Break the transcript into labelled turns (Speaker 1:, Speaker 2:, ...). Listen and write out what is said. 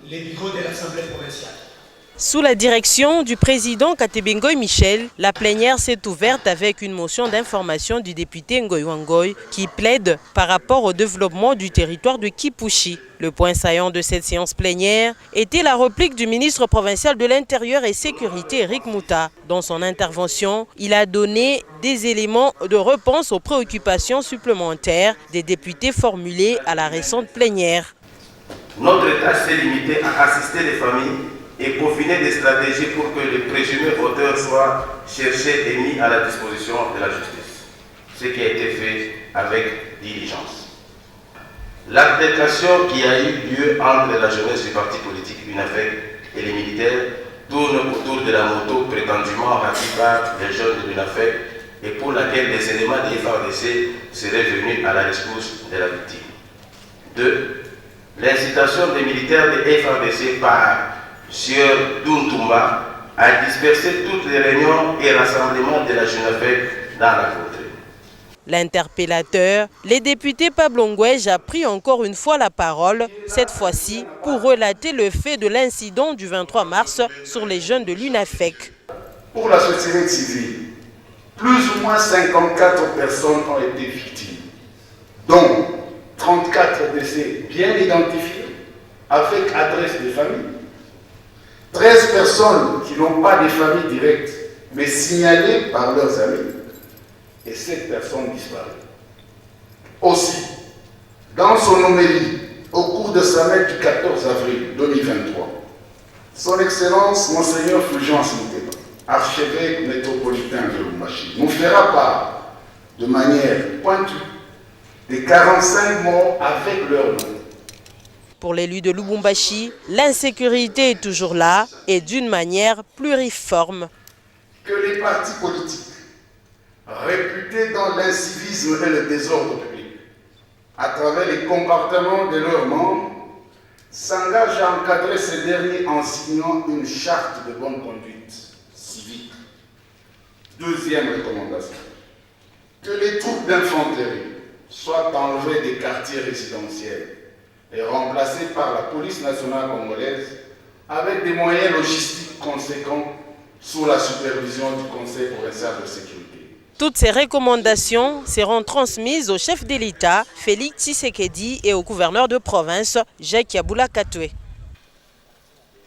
Speaker 1: les bureaux de l'Assemblée provinciale.
Speaker 2: Sous la direction du président Katebe Ngoy Michel, la plénière s'est ouverte avec une motion d'information du député Ngoy Wangoy qui plaide par rapport au développement du territoire de Kipushi. Le point saillant de cette séance plénière était la réplique du ministre provincial de l'Intérieur et Sécurité Eric Mouta. Dans son intervention, il a donné des éléments de réponse aux préoccupations supplémentaires des députés formulées à la récente plénière.
Speaker 3: Notre État s'est limité à assister les familles et peaufiner des stratégies pour que les présumés auteurs soient cherchés et mis à la disposition de la justice. Ce qui a été fait avec diligence. L'altercation qui a eu lieu entre la jeunesse du parti politique UNAFEC et les militaires tourne autour de la moto prétendument ravie par les jeunes de l'UNAFEC et pour laquelle les éléments des FARDC seraient venus à la rescousse de la victime. 2. L'incitation des militaires de FARDC par Sieur Duntumba a dispersé toutes les réunions et rassemblements de la JUNAFEC dans la contrée.
Speaker 2: L'interpellateur, le député Pablo Ngouej a pris encore une fois la parole, cette fois-ci pour relater le fait de l'incident du 23 mars sur les jeunes de l'UNAFEC.
Speaker 4: Pour la société civile, plus ou moins 54 personnes ont été victimes, dont 34 décès bien identifiés, avec adresse des familles. 13 personnes qui n'ont pas de famille directe, mais signalées par leurs amis, et 7 personnes disparues. Aussi, dans son homélie, au cours de sa messe du 14 avril 2023, Son Excellence Monseigneur Fulgence Moutéba, archevêque métropolitain de Lubumbashi, nous fera part, de manière pointue, des 45 morts avec leur nom.
Speaker 2: Pour l'élu de Lubumbashi, l'insécurité est toujours là et d'une manière pluriforme.
Speaker 4: Que les partis politiques, réputés dans l'incivisme et le désordre public, à travers les comportements de leurs membres, s'engagent à encadrer ces derniers en signant une charte de bonne conduite civique. Deuxième recommandation, que les troupes d'infanterie soient enlevées des quartiers résidentiels et remplacées par la police nationale congolaise avec des moyens logistiques conséquents sous la supervision du Conseil provincial de sécurité.
Speaker 2: Toutes ces recommandations seront transmises au chef de l'État, Félix Tshisekedi, et au gouverneur de province, Jacques Yaboula Katoué.